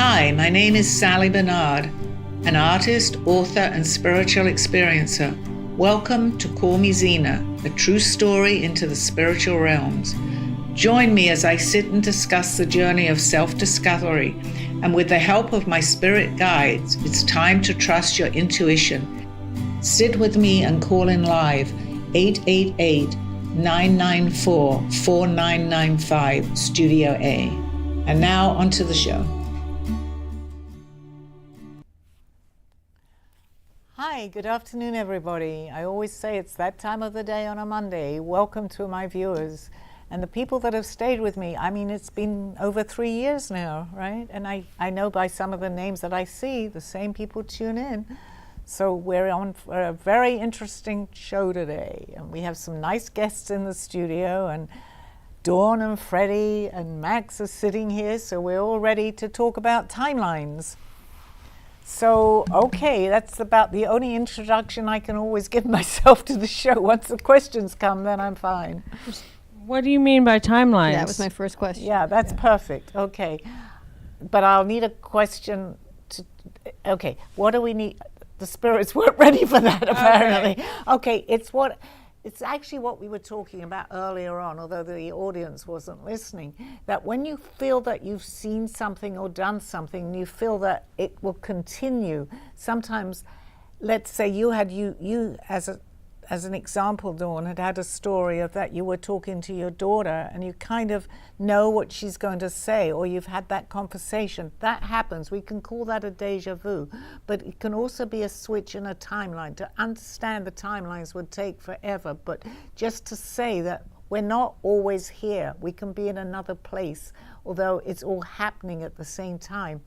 Hi, my name is Sally Barnard, an artist, author, and spiritual experiencer. Welcome to Call Me Zena, a true story into the spiritual realms. Join me as I sit and discuss the journey of self-discovery, and with the help of my spirit guides, it's time to trust your intuition. Sit with me and call in live 888-994-4995, Studio A. And now onto the show. Hi, good afternoon, everybody. I always say it's that time of the day on a Monday. Welcome to my viewers and the people that have stayed with me. I mean, it's been over 3 years now, right? And I know by some of the names that I see, the same people tune in. So we're on for a very interesting show today. And we have some nice guests in the studio, and Dawn and Freddie and Max are sitting here, so we're all ready to talk about timelines. So, okay, that's about the only introduction I can always give myself to the show. Once the questions come, then I'm fine. What do you mean by timelines? That was my first question. Yeah, that's perfect. Okay. But I'll need a question to, okay, what do we need? The spirits weren't ready for that, apparently. Okay, it's actually what we were talking about earlier on, although the audience wasn't listening, that when you feel that you've seen something or done something, and you feel that it will continue, sometimes, let's say you as an example, Dawn, had a story of that you were talking to your daughter and you kind of know what she's going to say, or you've had that conversation. That happens. We can call that a deja vu, but it can also be a switch in a timeline. To understand the timelines would take forever, but just to say that we're not always here. We can be in another place, although it's all happening at the same time.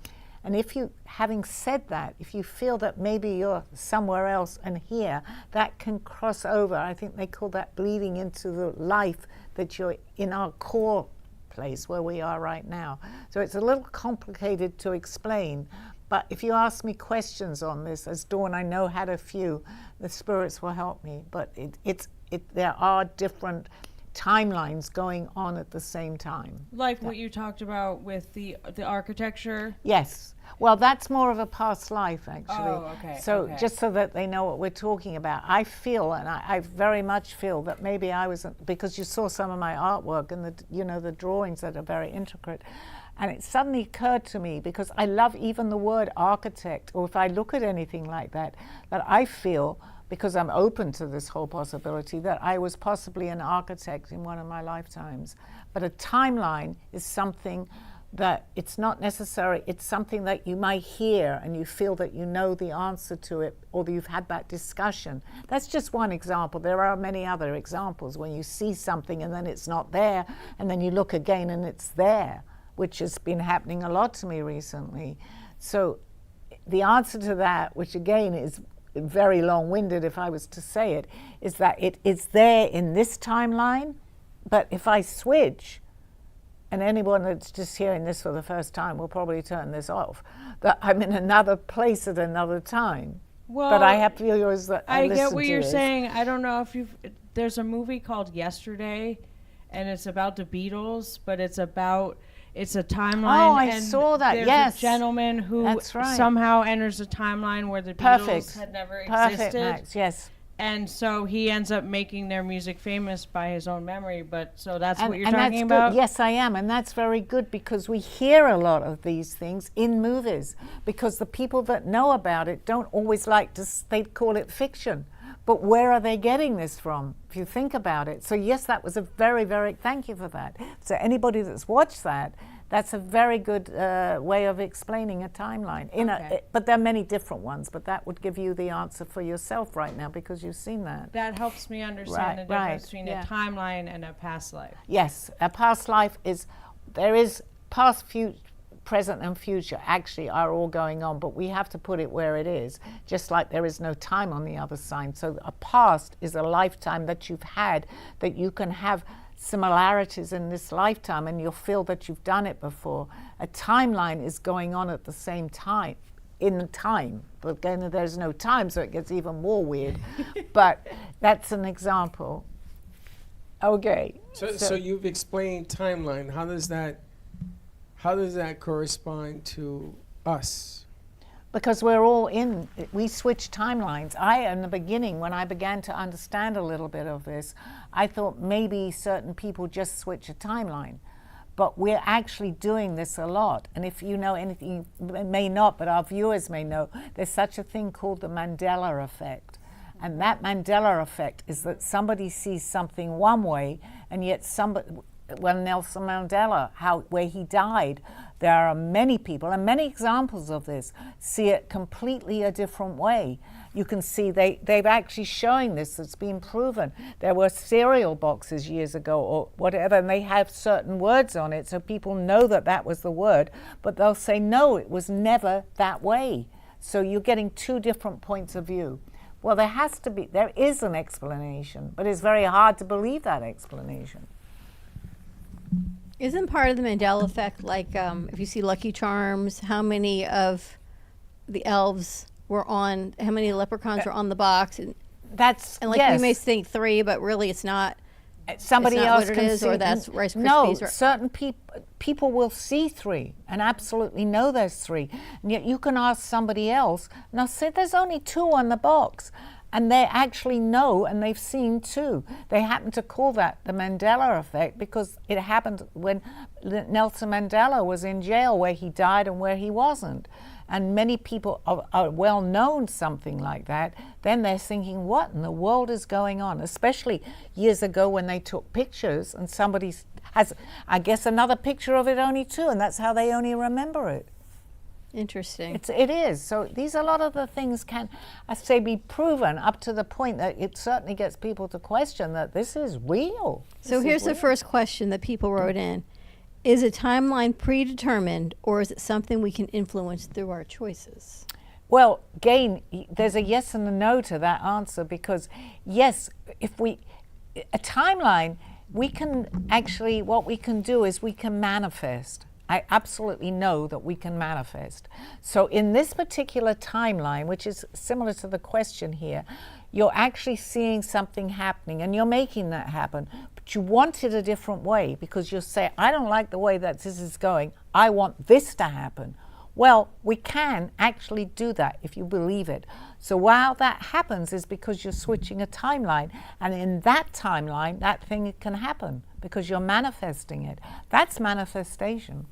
And if you, having said that, if you feel that maybe you're somewhere else and here, that can cross over. I think they call that bleeding into the life that you're in our core place where we are right now. So it's a little complicated to explain. But if you ask me questions on this, as Dawn I know had a few, the spirits will help me. But there are different timelines going on at the same time. Like what you talked about with the architecture? Yes. Well, that's more of a past life, actually. Oh, okay. So okay. just so that they know what we're talking about. I feel, and I very much feel that maybe I was, because you saw some of my artwork and the drawings that are very intricate, and it suddenly occurred to me, because I love even the word architect, or if I look at anything like that I feel, because I'm open to this whole possibility, that I was possibly an architect in one of my lifetimes. But a timeline is something that it's not necessary, it's something that you might hear and you feel that you know the answer to it, or that you've had that discussion. That's just one example. There are many other examples when you see something and then it's not there, and then you look again and it's there, which has been happening a lot to me recently. So the answer to that, which again is very long-winded if I was to say it, is that it is there in this timeline, but if I switch, and anyone that's just hearing this for the first time will probably turn this off, that I'm in another place at another time. Well, but I have viewers that I get what you're saying. I don't know if there's a movie called Yesterday, and it's about the Beatles, but it's a timeline. Oh, I saw that, there's yes. a gentleman who somehow enters a timeline where the Beatles had never existed. Perfect, Max, yes. And so he ends up making their music famous by his own memory, but so that's what you're talking talking about? Good. Yes, I am, and that's very good, because we hear a lot of these things in movies, because the people that know about it don't always like to, they call it fiction. But where are they getting this from, if you think about it? So yes, that was a very, very, thank you for that. So anybody that's watched that, that's a very good way of explaining a timeline. But there are many different ones, but that would give you the answer for yourself right now, because you've seen that. That helps me understand the difference between a timeline and a past life. Yes, a past life there is past, present and future actually are all going on, but we have to put it where it is, just like there is no time on the other side. So a past is a lifetime that you've had, that you can have similarities in this lifetime and you'll feel that you've done it before. A timeline is going on at the same time, in time, but again there's no time, so it gets even more weird. But that's an example. Okay. So you've explained timeline. How does that correspond to us? Because we switch timelines. In the beginning, when I began to understand a little bit of this, I thought maybe certain people just switch a timeline. But we're actually doing this a lot. And if you know anything, you may not, but our viewers may know, there's such a thing called the Mandela effect. And that Mandela effect is that somebody sees something one way, and yet Nelson Mandela, where he died, there are many people, and many examples of this, see it completely a different way. You can see they've actually showing this, it's been proven. There were cereal boxes years ago or whatever, and they have certain words on it, so people know that was the word, but they'll say, no, it was never that way. So you're getting two different points of view. Well, there is an explanation, but it's very hard to believe that explanation. Isn't part of the Mandela effect like if you see Lucky Charms, how many of the elves were on, how many leprechauns were on the box? And like yes. we may think 3, but really it's not. Somebody it's not else what it can is, see. or that's Rice Krispies. No, or, certain people will see 3 and absolutely know there's 3. And yet you can ask somebody else, now say there's only 2 on the box. And they actually know, and they've seen 2. They happen to call that the Mandela effect because it happened when Nelson Mandela was in jail, where he died and where he wasn't. And many people are well known something like that. Then they're thinking, what in the world is going on? Especially years ago when they took pictures and somebody has, I guess, another picture of it only 2, and that's how they only remember it. Interesting. It is. So a lot of the things can, I say, be proven up to the point that it certainly gets people to question that this is real. So here's the first question that people wrote in. Is a timeline predetermined, or is it something we can influence through our choices? Well, again, there's a yes and a no to that answer, because yes, a timeline, we can actually, what we can do is we can manifest. I absolutely know that we can manifest. So in this particular timeline, which is similar to the question here, you're actually seeing something happening and you're making that happen, but you want it a different way because you'll say, I don't like the way that this is going. I want this to happen. Well, we can actually do that if you believe it. So while that happens is because you're switching a timeline, and in that timeline, that thing can happen because you're manifesting it. That's manifestation.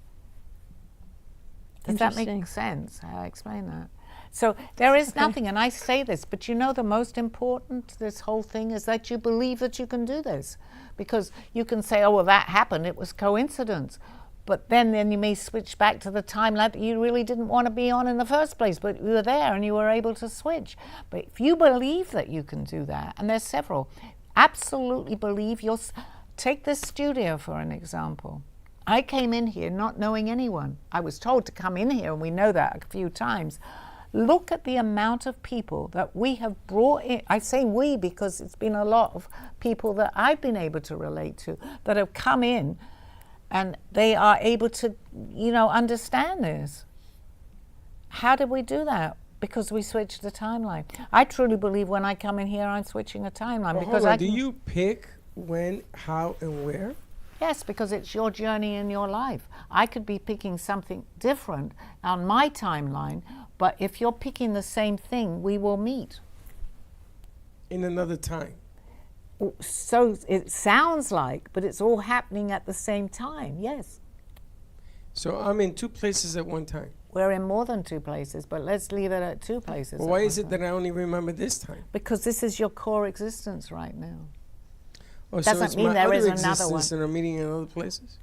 Does that make sense, how I explain that? So there is nothing, and I say this, but you know the most important to this whole thing is that you believe that you can do this. Because you can say, oh, well, that happened, it was coincidence. But then you may switch back to the timeline that you really didn't want to be on in the first place, but you were there and you were able to switch. But if you believe that you can do that, and there's several, absolutely believe take this studio for an example. I came in here not knowing anyone. I was told to come in here, and we know that a few times. Look at the amount of people that we have brought in. I say we because it's been a lot of people that I've been able to relate to that have come in, and they are able to, understand this. How did we do that? Because we switched the timeline. I truly believe when I come in here, I'm switching a timeline. Well, because do you pick when, how, and where? Yes, because it's your journey in your life. I could be picking something different on my timeline, but if you're picking the same thing, we will meet. In another time. So it sounds like, but it's all happening at the same time, yes. So I'm in 2 places at one time. We're in more than 2 places, but let's leave it at 2 places. Well, why is it that I only remember this time? Because this is your core existence right now. Oh, Doesn't so it's mean my there other is another existence one. and I'm meeting in other places?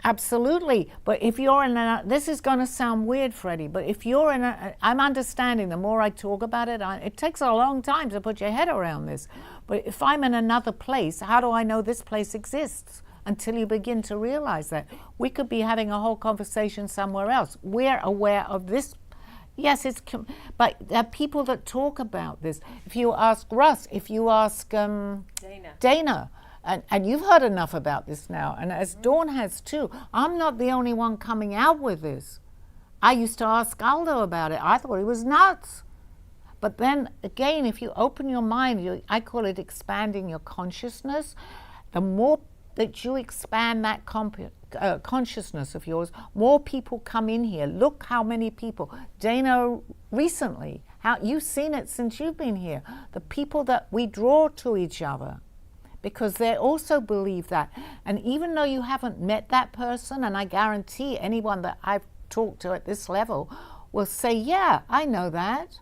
Absolutely, but if you're in this is going to sound weird, Freddie, but if you're in I'm understanding the more I talk about it, it takes a long time to put your head around this, but if I'm in another place, how do I know this place exists? Until you begin to realize that. We could be having a whole conversation somewhere else. We're aware of this. Yes, but there are people that talk about this. If you ask Russ, if you ask Dana, and you've heard enough about this now, and as Dawn has too, I'm not the only one coming out with this. I used to ask Aldo about it. I thought he was nuts. But then again, if you open your mind, I call it expanding your consciousness, the more that you expand that consciousness of yours, more people come in here. Look how many people. Dana, recently, how you've seen it since you've been here. The people that we draw to each other, because they also believe that. And even though you haven't met that person, and I guarantee anyone that I've talked to at this level will say, yeah, I know that.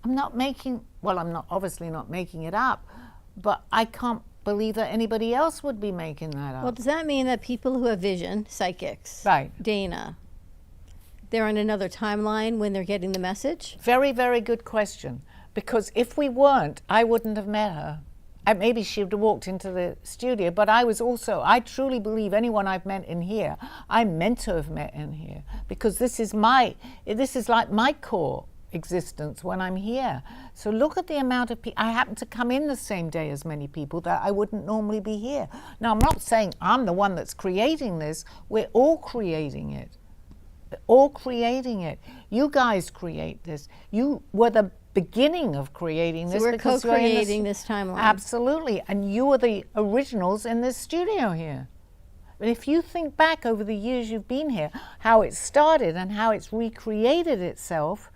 I'm not obviously not making it up, but I can't believe that anybody else would be making that up. Well, does that mean that people who have vision, psychics, Right. Dana, they're on another timeline when they're getting the message? Very, very good question. Because if we weren't, I wouldn't have met her. Maybe she would have walked into the studio, but I truly believe anyone I've met in here, I'm meant to have met in here, because this is like my core existence when I'm here. So look at the amount of people. I happen to come in the same day as many people that I wouldn't normally be here. Now, I'm not saying I'm the one that's creating this. We're all creating it. All creating it. You guys create this. You were the beginning of creating this. So we're because you're in co-creating this timeline. Absolutely. And you are the originals in this studio here. But if you think back over the years you've been here, how it started and how it's recreated itself,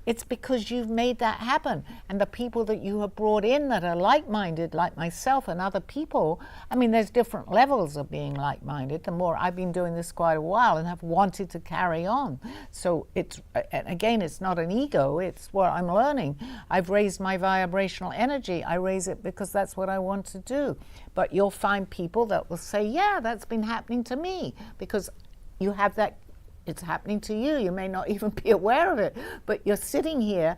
it's because you've made that happen. And the people that you have brought in that are like-minded, like myself and other people, I mean, there's different levels of being like-minded. The more I've been doing this quite a while and have wanted to carry on. So it's, again, it's not an ego, it's what I'm learning. I've raised my vibrational energy. I raise it because that's what I want to do. But you'll find people that will say, yeah, that's been happening to me, because you have that. It's happening to you. You may not even be aware of it, but you're sitting here.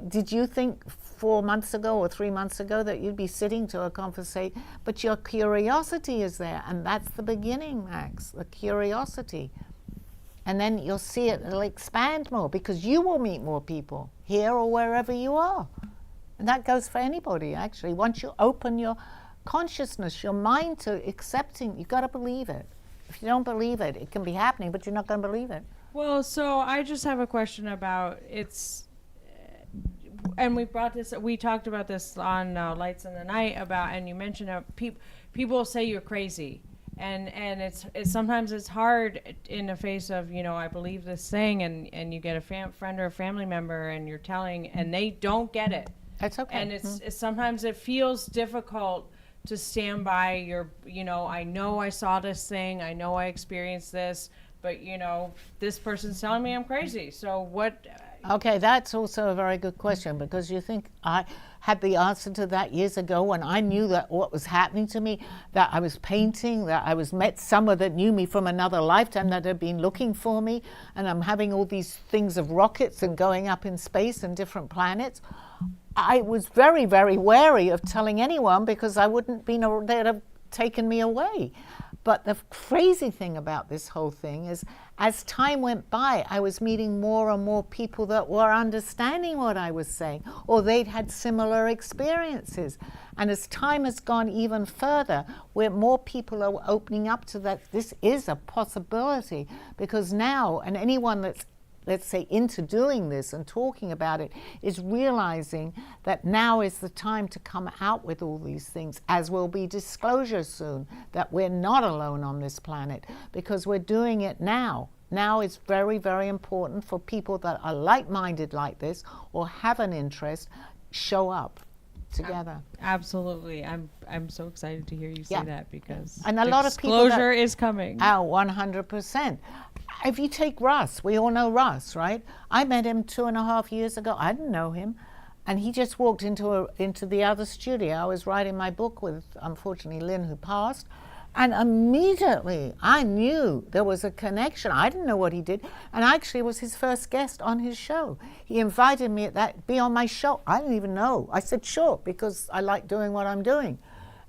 Did you think 4 months ago or 3 months ago that you'd be sitting to a conversation? But your curiosity is there, and that's the beginning, Max, the curiosity. And then you'll see it, it'll expand more, because you will meet more people here or wherever you are. And that goes for anybody, actually. Once you open your consciousness, your mind to accepting, you've got to believe it. If you don't believe it, it can be happening, but you're not going to believe it. Well, so I just have a question about and we talked about this on Lights in the Night and you mentioned how people say you're crazy, and it's sometimes it's hard in the face of, I believe this thing, and you get a friend or a family member and you're telling, and they don't get it. That's okay. And it's sometimes it feels difficult to stand by your, I know I saw this thing, I know I experienced this, but, this person's telling me I'm crazy. So what? Okay, that's also a very good question, because you think I had the answer to that years ago when I knew that what was happening to me, that I was painting, that I was met someone that knew me from another lifetime that had been looking for me, and I'm having all these things of rockets and going up in space and different planets. I was very, very wary of telling anyone, because I wouldn't be, they'd have taken me away. But the crazy thing about this whole thing is, as time went by, I was meeting more and more people that were understanding what I was saying, or they'd had similar experiences. And as time has gone even further, where more people are opening up to that, this is a possibility, because now, and anyone that's, let's say, into doing this and talking about it, is realizing that now is the time to come out with all these things, as will be disclosure soon, that we're not alone on this planet, because we're doing it now. Now it's very, very important for people that are like-minded like this or have an interest, show up together. Absolutely. I'm so excited to hear you say that, because and a lot of people disclosure is coming. Oh, 100%. If you take Russ, we all know Russ, right? I met him 2.5 years ago. I didn't know him. And he just walked into the other studio. I was writing my book with, unfortunately, Lynn, who passed. And immediately I knew there was a connection. I didn't know what he did. And I actually was his first guest on his show. He invited me be on my show. I didn't even know. I said, sure, because I like doing what I'm doing.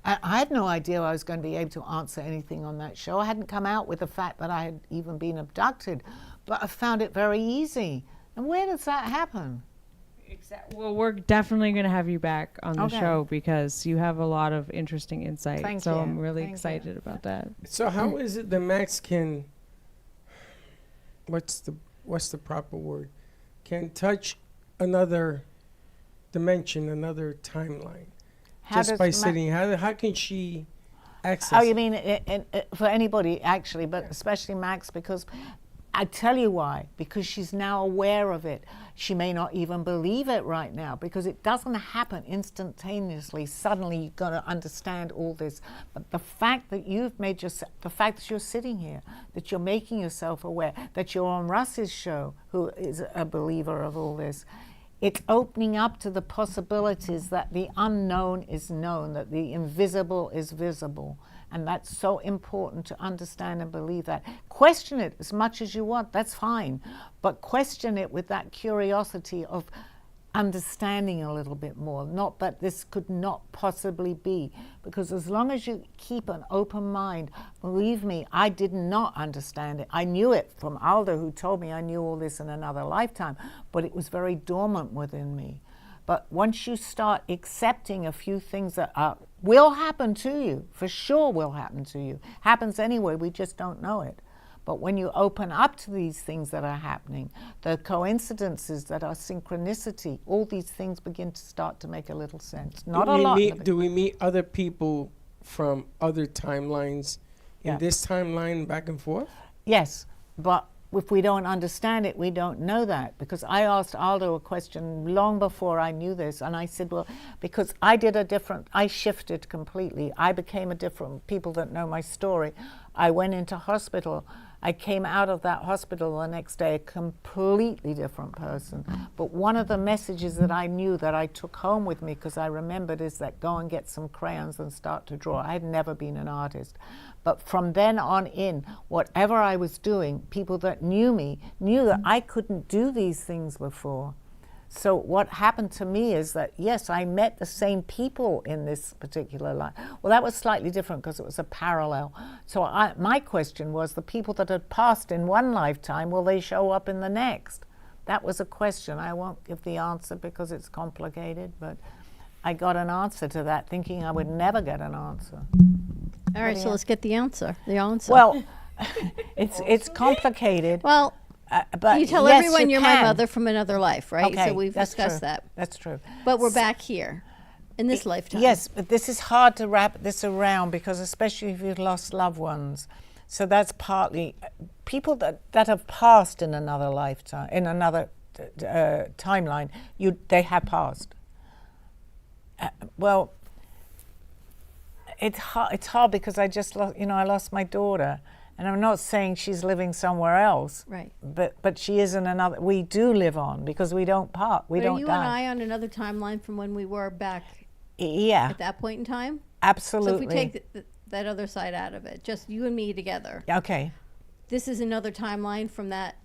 And I had no idea I was going to be able to answer anything on that show. I hadn't come out with the fact that I had even been abducted, but I found it very easy. And where does that happen? Well, we're definitely going to have you back on the show, because you have a lot of interesting insight. Thank so you. I'm really Thank excited about that. So how is it that Max can, what's the proper word, can touch another dimension, another timeline, just by sitting? How can she access. Oh, you mean for anybody, actually, but especially Max, because I tell you why. Because she's now aware of it. She may not even believe it right now, because it doesn't happen instantaneously. Suddenly you've got to understand all this. But the fact that you've made yourself, the fact that you're sitting here, that you're making yourself aware, that you're on Russ's show, who is a believer of all this, it's opening up to the possibilities that the unknown is known, that the invisible is visible. And that's so important to understand and believe that. Question it as much as you want, that's fine. But question it with that curiosity of understanding a little bit more. Not that this could not possibly be. Because as long as you keep an open mind, believe me, I did not understand it. I knew it from Aldo, who told me I knew all this in another lifetime. But it was very dormant within me. But once you start accepting a few things that will happen to you, for sure will happen to you. Happens anyway, we just don't know it. But when you open up to these things that are happening, the coincidences that are synchronicity, all these things begin to start to make a little sense. Not a lot. Do we meet other people from other timelines Yeah. in this timeline back and forth? Yes, but if we don't understand it, we don't know that. Because I asked Aldo a question long before I knew this, and I said, well, because I shifted completely. I became a different, people that know my story, I went into hospital. I came out of that hospital the next day a completely different person. But one of the messages that I knew that I took home with me, because I remembered, is that go and get some crayons and start to draw. I had never been an artist. But from then on in, whatever I was doing, people that knew me knew that I couldn't do these things before. So what happened to me is that, yes, I met the same people in this particular life. Well, that was slightly different because it was a parallel. So my question was, the people that had passed in one lifetime, will they show up in the next? That was a question. I won't give the answer because it's complicated, but I got an answer to that, thinking I would never get an answer. All right, so let's get the answer. Well, it's complicated. Well, but you tell yes, everyone you you're my can. mother from another life, right? Okay, So we've that's discussed true. that. That's true. But we're back here in this lifetime. Yes, but this is hard to wrap this around, because especially if you've lost loved ones. So that's partly people that have passed in another lifetime, in another timeline. They have passed. Well, it's hard because I just lost. I lost my daughter. And I'm not saying she's living somewhere else, Right. But she is in another. We do live on because we don't part. We But don't are you die. and I on another timeline from when we were back Yeah, at that point in time? absolutely. So if we take that other side out of it, just you and me together, Okay. this is another timeline from that.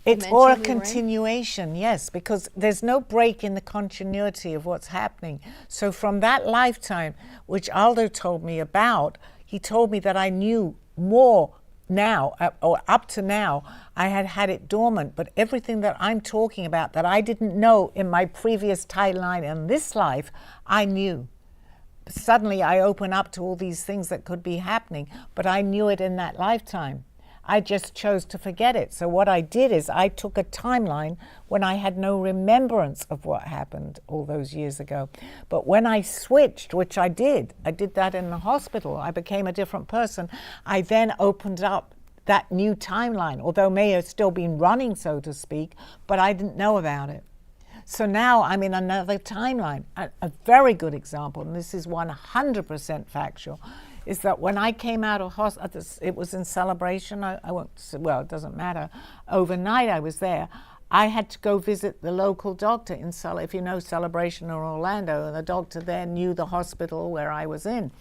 It's dimension or a we were in? continuation, yes, because there's no break in the continuity of what's happening. So from that lifetime, which Aldo told me about, he told me that I knew more now, or up to now, I had had it dormant, but everything that I'm talking about that I didn't know in my previous timeline in this life, I knew. Suddenly I open up to all these things that could be happening, but I knew it in that lifetime. I just chose to forget it. So what I did is I took a timeline when I had no remembrance of what happened all those years ago. But when I switched, which I did that in the hospital, I became a different person. I then opened up that new timeline, although may have still been running, so to speak, but I didn't know about it. So now I'm in another timeline. A very good example, and this is 100% factual, is that when I came out of hospital, it was in Celebration. I won't say, well, it doesn't matter. Overnight I was there. I had to go visit the local doctor in if you know Celebration or Orlando, and the doctor there knew the hospital where I was in.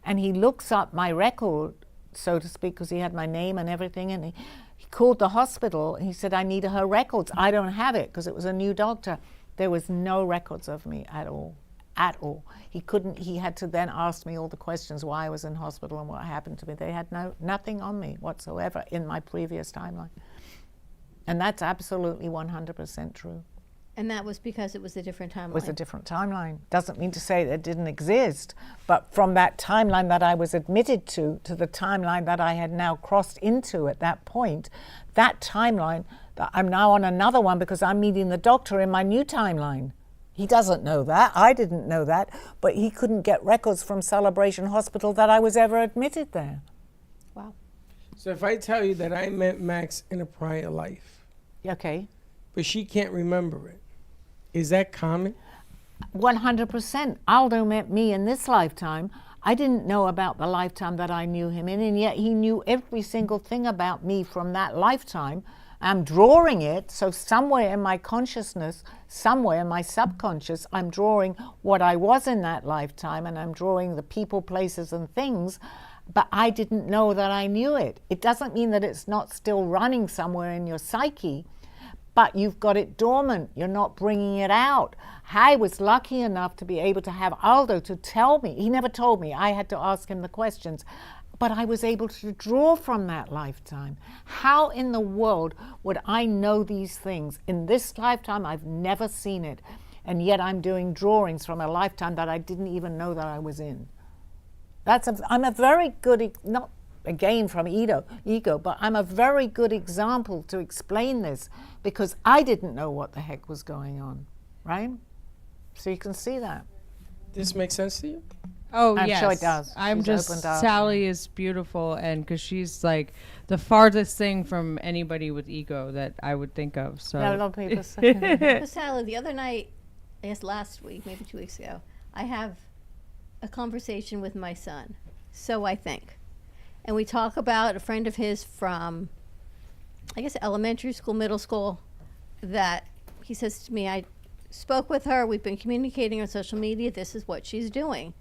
And he looks up my record, so to speak, because he had my name and everything, and he called the hospital and he said, I need her records. I don't have it, because it was a new doctor. There was no records of me at all. He had to then ask me all the questions why I was in hospital and what happened to me. They had nothing on me whatsoever in my previous timeline. And that's absolutely 100% true. And that was because it was a different timeline. It was a different timeline. Doesn't mean to say that it didn't exist, but from that timeline that I was admitted to the timeline that I had now crossed into at that point, that timeline, that I'm now on another one because I'm meeting the doctor in my new timeline. He doesn't know that. I didn't know that. But he couldn't get records from Celebration Hospital that I was ever admitted there. Wow. So if I tell you that I met Max in a prior life, Okay. but she can't remember it, is that common? 100%. Aldo met me in this lifetime. I didn't know about the lifetime that I knew him in, and yet he knew every single thing about me from that lifetime. I'm drawing it, so somewhere in my consciousness, somewhere in my subconscious, I'm drawing what I was in that lifetime, and I'm drawing the people, places, and things, but I didn't know that I knew it. It doesn't mean that it's not still running somewhere in your psyche, but you've got it dormant. You're not bringing it out. I was lucky enough to be able to have Aldo to tell me. He never told me. I had to ask him the questions. But I was able to draw from that lifetime. How in the world would I know these things? In this lifetime, I've never seen it. And yet I'm doing drawings from a lifetime that I didn't even know that I was in. I'm a very good, not again from ego, but I'm a very good example to explain this because I didn't know what the heck was going on, right? So you can see that. This makes sense to you? Oh, I'm yes. sure it does. I'm She's just, opened up. Sally is beautiful, and because she's like the farthest thing from anybody with ego that I would think of. So Yeah, a lot of people say that. So Sally, the other night, I guess last week, maybe 2 weeks ago, I have a conversation with my son. So I think. And we talk about a friend of his from, I guess, elementary school, middle school, that he says to me, I spoke with her, we've been communicating on social media, this is what she's doing.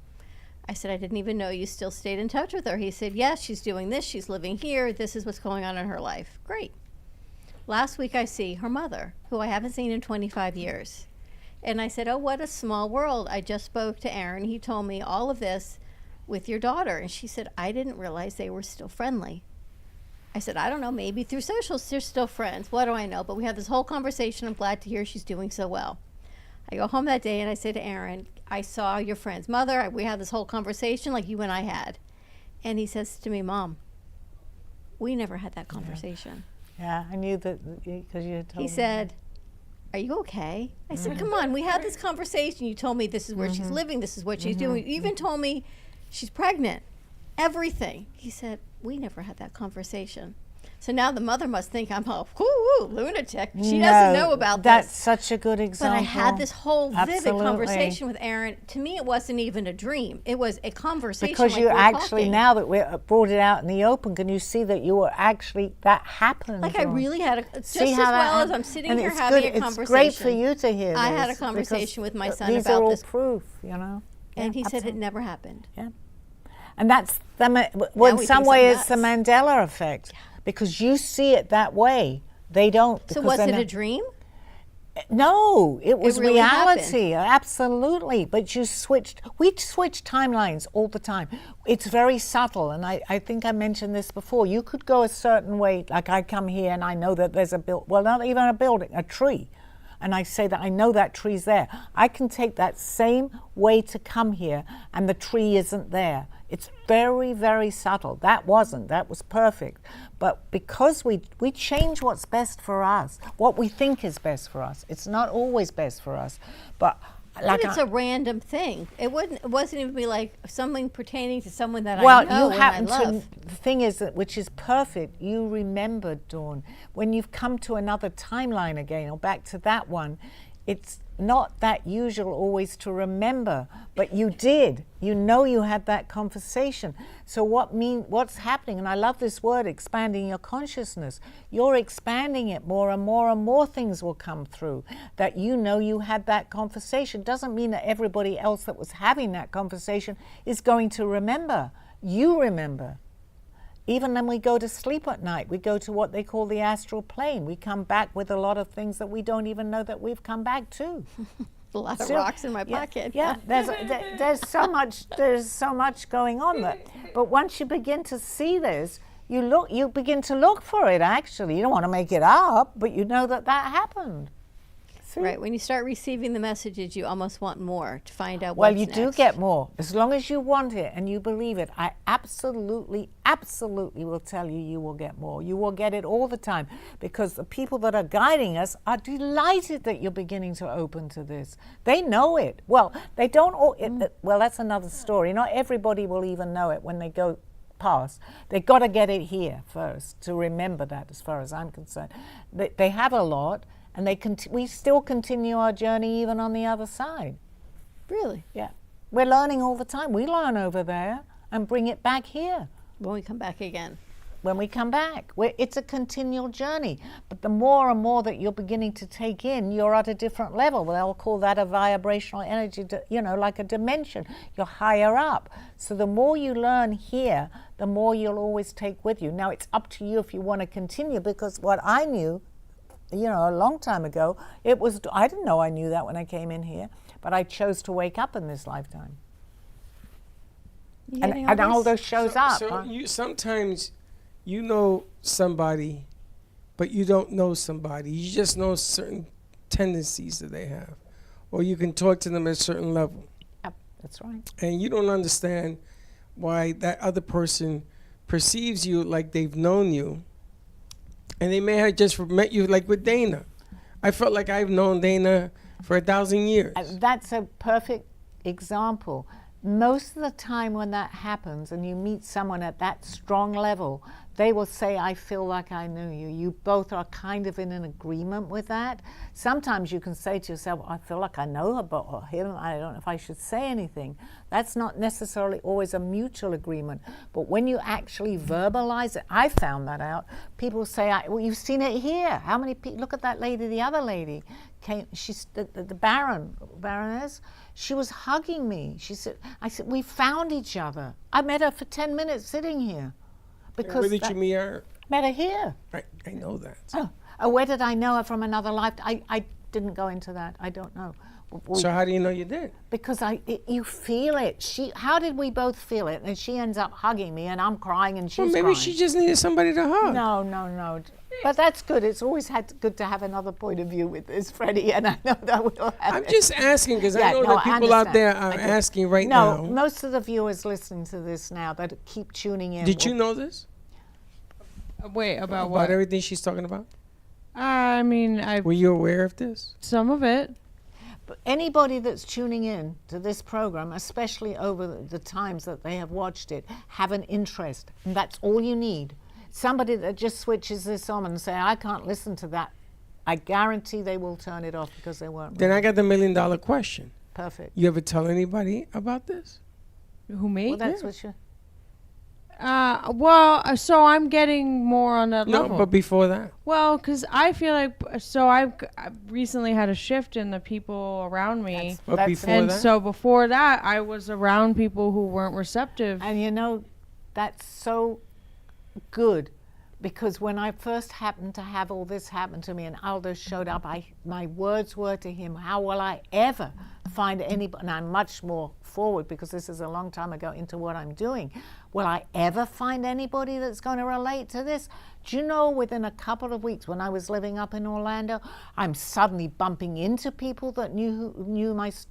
I said, I didn't even know you still stayed in touch with her. He said, yes, she's doing this, she's living here, this is what's going on in her life. Great. Last week I see her mother, who I haven't seen in 25 years. And I said, oh, what a small world. I just spoke to Aaron. He told me all of this with your daughter. And she said, I didn't realize they were still friendly. I said, I don't know, maybe through socials they're still friends. What do I know? But we had this whole conversation. I'm glad to hear she's doing so well. I go home that day and I say to Aaron, I saw your friend's mother. We had this whole conversation like you and I had. And he says to me, Mom, we never had that conversation. Yeah, I knew that because you had told He me. said, are you okay? I said, come on, we had this conversation. You told me this is where she's living, this is what she's doing. You even told me she's pregnant, everything. He said, we never had that conversation. So now the mother must think I'm a lunatic. She doesn't know about That's this. such a good example. But I had this whole vivid Absolutely. conversation with Aaron. To me, it wasn't even a dream. It was a conversation. Because like you we're actually, talking. now that we brought it out in the open, can you see that you were actually, that happened? Like I Dawn? really had a, just See as how that well as happened? I'm sitting And here it's having good. a conversation. It's great for you to hear I had a this, conversation because with my son these about are all this. proof, you know. And Yeah, he said it absolutely. never happened. Yeah. And that's, well, in we some think way, something it's the nuts. Mandela effect. Because you see it that way. They don't. So because was they're it a not- dream? No, it was really reality, absolutely. But we switch timelines all the time. It's very subtle, and I think I mentioned this before. You could go a certain way, like I come here and I know that there's not even a building, a tree. And I say that I know that tree's there. I can take that same way to come here and the tree isn't there. It's very, very subtle. That was perfect. But because we change what's best for us, what we think is best for us. It's not always best for us. But like But it's a random thing. It wasn't even be like something pertaining to someone that well, I know you and I happen love. to. The thing is that, which is perfect, you remembered, Dawn. When you've come to another timeline again, or back to that one, it's not that usual always to remember, but you did. You know you had that conversation. So what's happening? And I love this word, expanding your consciousness. You're expanding it more and more and more things will come through that you know you had that conversation. Doesn't mean that everybody else that was having that conversation is going to remember. You remember. Even when we go to sleep at night, we go to what they call the astral plane. We come back with a lot of things that we don't even know that we've come back to. A lot of So- rocks in my yeah, pocket. Yeah, there's so much going on there. But once you begin to see this, you begin to look for it. Actually, you don't want to make it up, but you know that happened. See? Right. When you start receiving the messages, you almost want more to find out Well, what's you do next. get more. As long as you want it and you believe it, I absolutely, absolutely will tell you you will get more. You will get it all the time because the people that are guiding us are delighted that you're beginning to open to this. They know it. Well, they don't all, well, that's another story. Not everybody will even know it when they go past. They've got to get it here first to remember that, as far as I'm concerned. They have a lot, and we still continue our journey even on the other side. Really? Yeah. We're learning all the time. We learn over there and bring it back here When we come back again. when we come back. It's a continual journey. But the more and more that you're beginning to take in, you're at a different level. They'll call that a vibrational energy, like a dimension. You're higher up. So the more you learn here, the more you'll always take with you. Now, it's up to you if you want to continue, because what I knew, a long time ago, I didn't know I knew that when I came in here, but I chose to wake up in this lifetime. You And, getting and all all this? those shows up. So huh? sometimes you know somebody, but you don't know somebody. You just know certain tendencies that they have, or you can talk to them at a certain level, Yep, that's right. and you don't understand why that other person perceives you like they've known you, and they may have just met you, like with Dana. I felt like I've known Dana for 1,000 years. That's a perfect example. Most of the time when that happens and you meet someone at that strong level, they will say, I feel like I knew you. You both are kind of in an agreement with that. Sometimes you can say to yourself, I feel like I know her, or him, I don't know if I should say anything. That's not necessarily always a mutual agreement. But when you actually verbalize it, I found that out. People say, well, you've seen it here. How many people, look at that lady, the other lady, came, she's the Baroness, she was hugging me. I said, we found each other. I met her for 10 minutes sitting here. Because Where did you meet her? met her here. I know that. Oh, where did I know her from another life? I didn't go into that. I don't know. So how do you know you did? Because you feel it. How did we both feel it? And she ends up hugging me, and I'm crying, and she's Well, maybe crying. she just needed somebody to hug. No. But that's good. It's always good to have another point of view with this, Freddie, and I know that we'll have I'm it. just asking because Yeah, I know no, that people out understand. there are I do. asking right No, now. most of the viewers listening to this now that keep tuning in. Did you know this? Wait, about About what? everything she's talking about? I mean, Were you aware of this? some of it. But anybody that's tuning in to this program, especially over the times that they have watched it, have an interest. And that's all you need. Somebody that just switches this on and say, I can't listen to that, I guarantee they will turn it off because they won't. Then I got the $1 million question. Perfect. You ever tell anybody about this? Who, me? Well, that's what you... So I'm getting more on that No, level. but before that. Well, because I feel like, I've recently had a shift in the people around me. But That's- before And that? so before that, I was around people who weren't receptive. And that's so good, because when I first happened to have all this happen to me and Aldo showed up, my words were to him, how will I ever find anybody, and I'm much more forward because this is a long time ago into what I'm doing, will I ever find anybody that's going to relate to this? Do you know, within a couple of weeks when I was living up in Orlando, I'm suddenly bumping into people that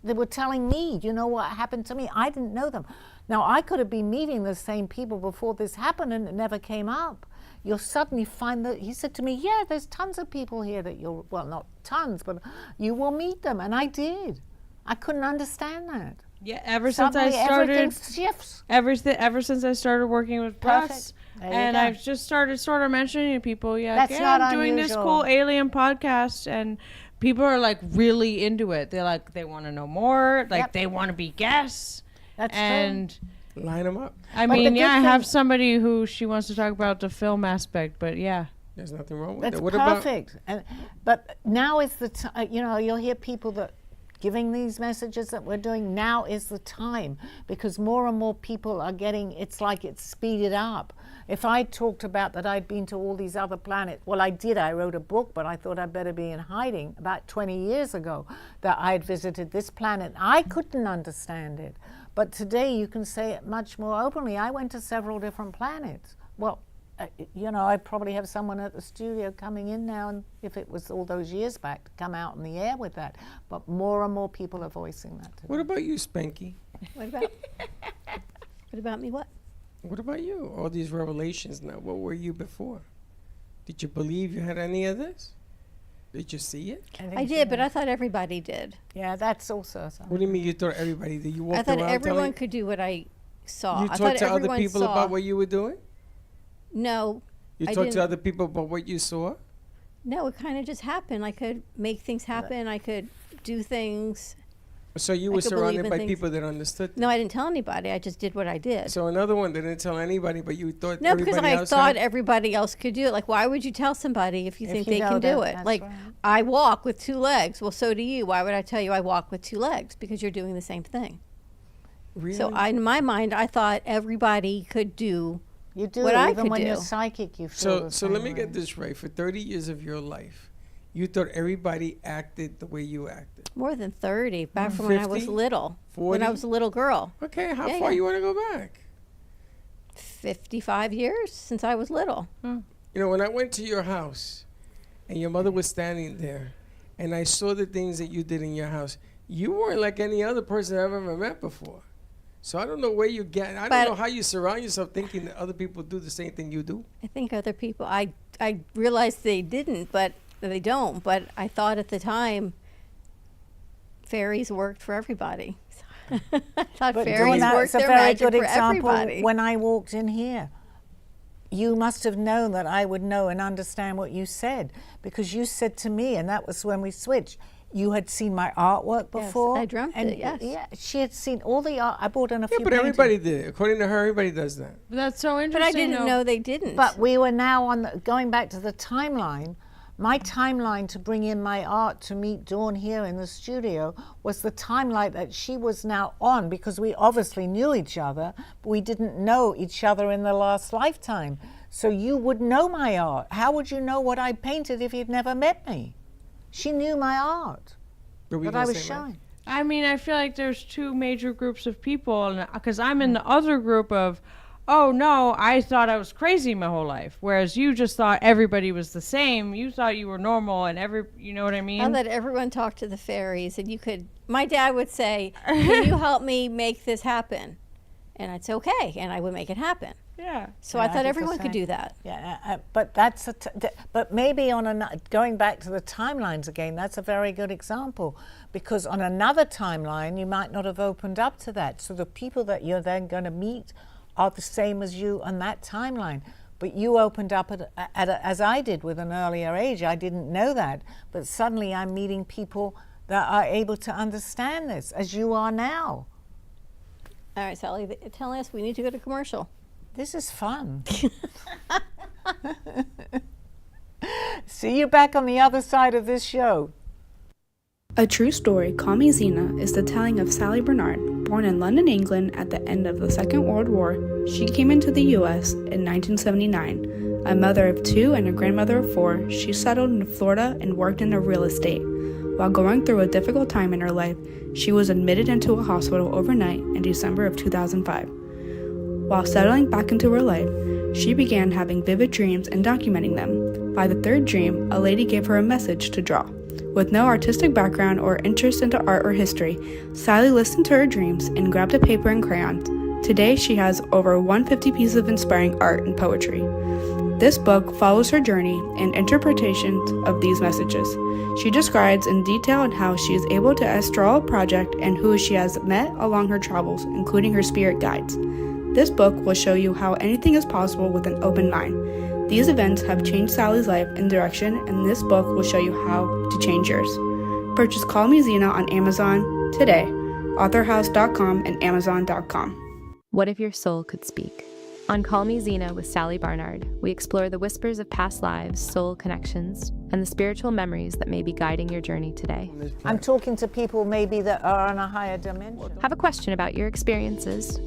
they were telling me, you know what happened to me? I didn't know them. Now, I could have been meeting the same people before this happened and it never came up. You'll suddenly find that, he said to me, yeah, there's tons of people here that well, not tons, but you will meet them. And I did. I couldn't understand that. Yeah, ever since I Suddenly started, everything shifts. ever since I started working with Perfect. Russ, There you and go. I've just started sort of mentioning to people, That's yeah, not I'm doing this unusual. cool alien podcast, and people are like really into it. They're like, they want to know more, like Yep. they want to be guests, That's true. and Line them up. I But the mean, good yeah, I have thing- somebody who she wants to talk about the film aspect, but yeah. There's nothing wrong with That's that. What about perfect. But now is the time, you'll hear people that giving these messages that we're doing, now is the time, because more and more people are getting, it's like it's speeded up. If I talked about that I'd been to all these other planets, well, I did. I wrote a book, but I thought I'd better be in hiding about 20 years ago that I had visited this planet. I couldn't understand it. But today you can say it much more openly. I went to several different planets. Well, I probably have someone at the studio coming in now, and if it was all those years back, to come out on the air with that. But more and more people are voicing that. What about you, Spanky? What about? What about me? What? What about you? All these revelations now. What were you before? Did you believe you had any of this? Did you see it? I did, but I thought everybody did. Yeah, that's also something. What do you mean you thought everybody did? You walked I thought around everyone telling, could do what I saw. you I talked thought to other everyone people saw. about what you were doing? No, You I talked to didn't. other people about what you saw? no, it kind of just happened. I could make things happen. I could do things. So you I were could believe surrounded in by things. people that understood. No, I didn't tell anybody. I just did what I did. So another one that didn't tell anybody, but you thought No, because everybody I else thought had? everybody else could do it. Like, why would you tell somebody if you If think you they know can do that, it? that's Like, right. I walk with 2 legs. Well, so do you. Why would I tell you I walk with 2 legs? Because you're doing the same thing. Really? So in my mind, I thought everybody could do. You do, what I even could when you're do. psychic, you feel So, the so same let me way. get this right. For 30 years of your life, you thought everybody acted the way you acted. More than 30, back from when I was 50? little. When 40? I was a little girl. Okay, how Yeah, far yeah. you want to go back? 55 years since I was little. You know, when I went to your house and your mother was standing there and I saw the things that you did in your house, you weren't like any other person I've ever met before. So I don't know where you get, I But- don't know how you surround yourself thinking that other people do the same thing you do. I think other people, I realized they didn't, but they don't. But I thought at the time, fairies worked for everybody. I thought But fairies that's worked a their very magic good for example. everybody. When I walked in here, you must have known that I would know and understand what you said, because you said to me, and that was when we switched, you had seen my artwork Yes, before. I dreamt and it, yes. Yeah, she had seen all the art. I bought in a Yeah, few but paintings. everybody did. According to her, everybody does that. That's so but interesting. I didn't though. know they didn't. But we were now on going back to the timeline. My timeline to bring in my art to meet Dawn here in the studio was the timeline that she was now on, because we obviously knew each other, but we didn't know each other in the last lifetime. So you would know my art. How would you know what I painted if you'd never met me? She knew my art, But we but didn't I was say much. shy. I mean, I feel like there's 2 major groups of people, because I'm in the other group of, oh no, I thought I was crazy my whole life, whereas you just thought everybody was the same. You thought you were normal, and you know what I mean? I let everyone talk to the fairies, and you could. My dad would say, "Can you help me make this happen?" And I'd say, "Okay," and I would make it happen. Yeah. So Yeah, I I thought did the everyone could same. do that. Yeah, but that's but maybe going back to the timelines again, that's a very good example, because on another timeline you might not have opened up to that. So the people that you're then going to meet are the same as you on that timeline. But you opened up as I did with an earlier age. I didn't know that, but suddenly I'm meeting people that are able to understand this, as you are now. All right, Sally, telling us we need to go to commercial. This is fun. See you back on the other side of this show. A true story, Call Me Zena, is the telling of Sally Barnard. Born in London, England at the end of the Second World War, she came into the U.S. in 1979. A mother of 2 and a grandmother of 4, she settled in Florida and worked in real estate. While going through a difficult time in her life, she was admitted into a hospital overnight in December of 2005. While settling back into her life, she began having vivid dreams and documenting them. By the 3rd dream, a lady gave her a message to draw. With no artistic background or interest into art or history, Sally listened to her dreams and grabbed a paper and crayons. Today, she has over 150 pieces of inspiring art and poetry. This book follows her journey and interpretations of these messages. She describes in detail how she is able to astral a project and who she has met along her travels, including her spirit guides. This book will show you how anything is possible with an open mind. These events have changed Sally's life and direction, and this book will show you how to change yours. Purchase Call Me Zena on Amazon today, authorhouse.com and amazon.com. What if your soul could speak? On Call Me Zena with Sally Barnard, we explore the whispers of past lives, soul connections, and the spiritual memories that may be guiding your journey today. I'm talking to people maybe that are on a higher dimension. Have a question about your experiences?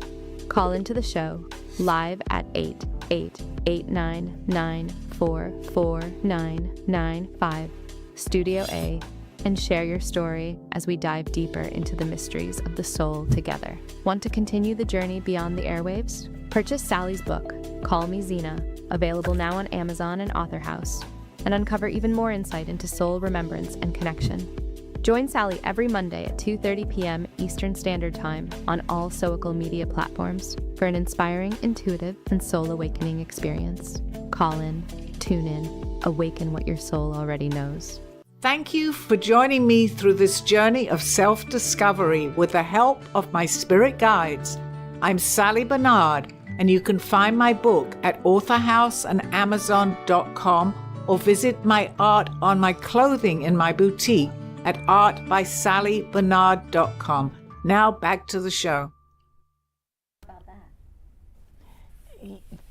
Call into the show live at 888-899-44995, Studio A, and share your story as we dive deeper into the mysteries of the soul together. Want to continue the journey beyond the airwaves? Purchase Sally's book, Call Me Zena, available now on Amazon and Author House, and uncover even more insight into soul remembrance and connection. Join Sally every Monday at 2:30 p.m. Eastern Standard Time on all Soical media platforms for an inspiring, intuitive, and soul awakening experience. Call in, tune in, awaken what your soul already knows. Thank you for joining me through this journey of self-discovery with the help of my spirit guides. I'm Sally Barnard, and you can find my book at authorhouse and amazon.com or visit my art on my clothing in my boutique at artbysallybarnard.com. Now back to the show.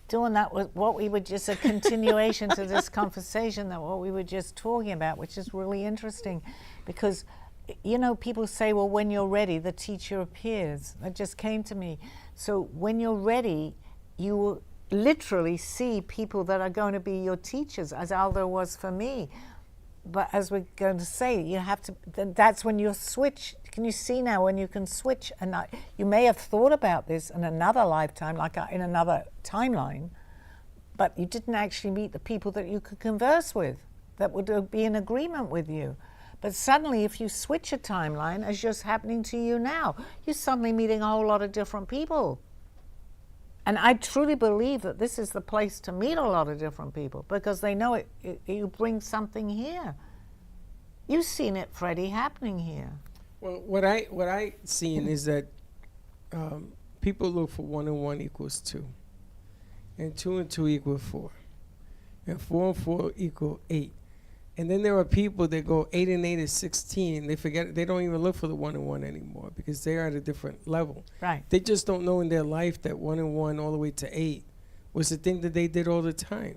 Dawn, that was what we were just a continuation to this conversation, that what we were just talking about, which is really interesting because, you know, people say, well, when you're ready, the teacher appears. That just came to me. So when you're ready, you will literally see people that are going to be your teachers, as Aldo was for me. But as we're going to say, you have to, that's when you switch. Can you see now when you can switch? And you may have thought about this in another lifetime, like in another timeline, but you didn't actually meet the people that you could converse with, that would be in agreement with you. But suddenly, if you switch a timeline, as just happening to you now, you're suddenly meeting a whole lot of different people. And I truly believe that this is the place to meet a lot of different people because they know you bring something here. You've seen it, Freddie, happening here. Well, what I seen is that people look for 1 and 1 equals 2, and 2 and 2 equal 4, and 4 and 4 equal 8. And then there are people that go 8 and 8 is 16. They forget, they don't even look for the 1 and 1 anymore because they're at a different level. Right. They just don't know in their life that 1 and 1 all the way to 8 was the thing that they did all the time.